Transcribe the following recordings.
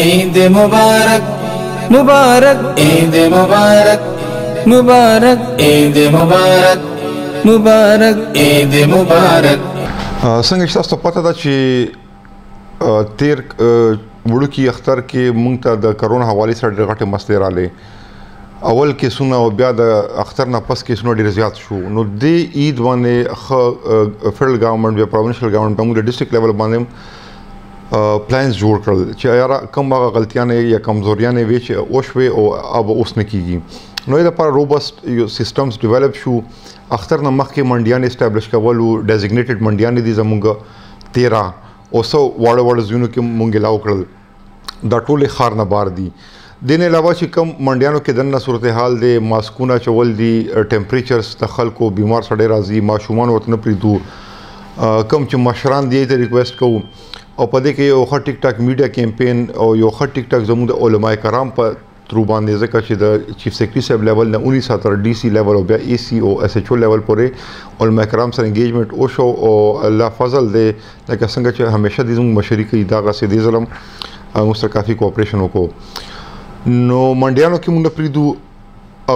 ईद मुबारक मुबारक ईद मुबारक मुबारक ईद मुबारक मुबारक ईद मुबारक। څنګه چې تاسو پته ده چې تیر وړوکی اختر کې مونږ ته د کرونا حواله سره ډېر غټه مسلې رااله اول کې سونه او بیا د اختر نه پس کې سونه ډېر زیات شو نو د عید باندې فدرل ګورنمنت یا پروینشل ګورنمنت موږ د ډیسټریکټ لیول باندې پلانز جوړ کړل چې یاره کوم هغه غلطیاں یا کمزوریاں وي چې اوښوي او اب اوس نه کیږي نو دا پر روبست سیستمز ډیولپ شو اختر نه مخکې منډیان اسټابلیش کول او ډیزیګنیټډ منډیان دي زموږ 13 او سو واړه زونو کې مونږ لاو کړل دا ټول خار نه بار دي دین علاوه چې کم منډیانو کې دنه صورتحال دي ماسکونه چول دي ټمپریچرز د خلکو بیمار سره راځي ماشومان ورته پریدو کم چې مشران دی ته ریکوست کوو او په دې کې یو ښه ټیک ټاک میډیا کیمپین او یو ښه ټیک ټاک زموږ د علماء کرام په ترو باندې ځکه چې د چیف سیکرټری صاحب لیول نه 19 تر ډي سي لیول او بیا اي سي او اس ایچ او لیول پورې علماء کرام سره انګیجمنت او شو او الله فضل دی لکه څنګه چې همیشه د زموږ مشري کوي دا غسه دي ظلم موږ سره کافي کوآپریشن وکړو نو منډیانو کې موږ پریدو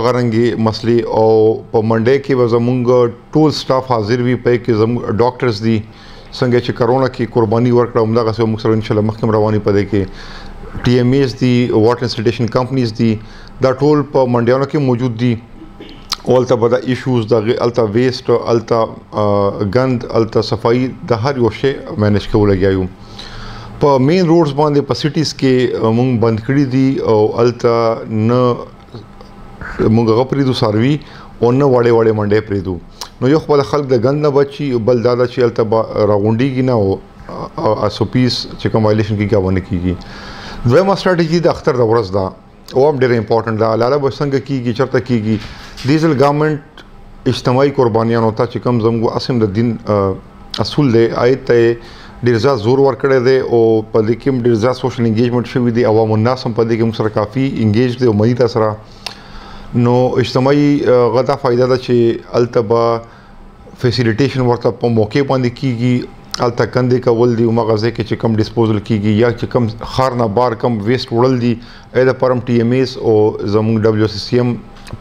اغرنګي مسلې او په منډي کې زموږ ټول سټاف حاضر وي په کې زموږ ډاکټرز دي څنګه چې کرونا کې قرباني ورکړه موږ غسه موږ سره ان شاء الله مخکې رواني پدې کې ټي ایم ایز دي واټر انسټلیشن کمپنیز دي دا ټول په منډیانو کې موجود دي اولته بدا ایشوز د التا ویسٹ التا غند التا صفائی د هر یو شی مینج کول لګیایو په مین روډز باندې په سټیز کې مونږ بند کړی دي او التا نه مونږ غپریدو سروي او نه وړې منډې پریدو نو یو خپل خلک د غند نه بچي بل دادا چې التا راغونډيږي نه او اسوپیس چې کوم وایلیشن کې کاونه کیږي دویمه استراتیجی د اختر د ورځ دا او هم ډېر امپورټنت دا لاله به څنګه کیږي چرته کیږي ډیزل ګورنمنت اجتماعي قربانیاں ہوتا چې کم زموږ اسم د دین اصول دی آیت ته ډېر زیات زور ورکړی دی او په دې کې ډېر زیات سوشل انګیجمنت شوی دی عوام الناس هم په دې کې سره کافي انګیج دي او مې تا سره نو اجتماعي غدا فائدہ ده چې التبا فیسیلیټیشن ورته په موقع باندې کیږي الته کندې کول دي او مغازه کې چې کم ډیسپوزل کیږي یا چې کم خار نه بار کم ویسٹ وړل دي اې د پرم ټي ایم ایس او زموږ دبليو سی سی ام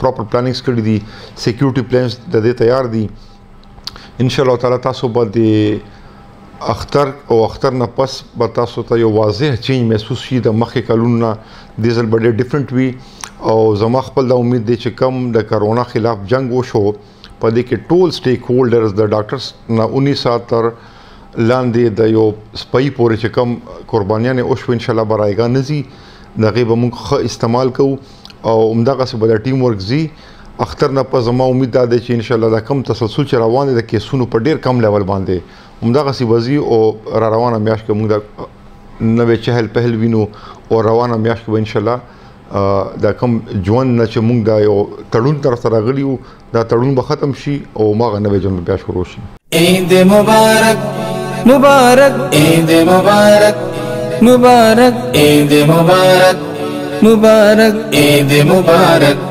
پراپر پلانینګز کړی دي سکیورټي پلانز د دې تیار دي ان شاء الله تعالی تاسو باندې اختر نه پس به تاسو ته یو واضح چینج محسوس شي د مخکې کلونو دیزل بډې ډیفرنٹ وي او زما خپل د امید دی چې کم د کرونا خلاف جنگ وشو په دې کې ټول سټیک هولډرز د ډاکټرز نه 19 تر لاندې د یو سپای پورې چې کم قربانیاں او شو ان شاء الله برایګا نزي دغه به موږ استعمال کوو او عمدغه څه بل ټیم ورک زی اختر نه په زما امید ده چې ان شاء الله دا کم تسلسل چې روان دي د کیسونو په ډیر کم لیول باندې عمدغه سی وزي او را روانه میاش کې موږ د نوې چهل پهل وینو او روانه میاش کې ان شاء الله دا کم ژوند نه چې موږ دا یو تړون تر سره غلیو دا تړون به ختم شي او ماغه نوې ژوند بیا شروع شي عید مبارک मुबारक ईद मुबारक मुबारक ईद मुबारक मुबारक ईद मुबारक।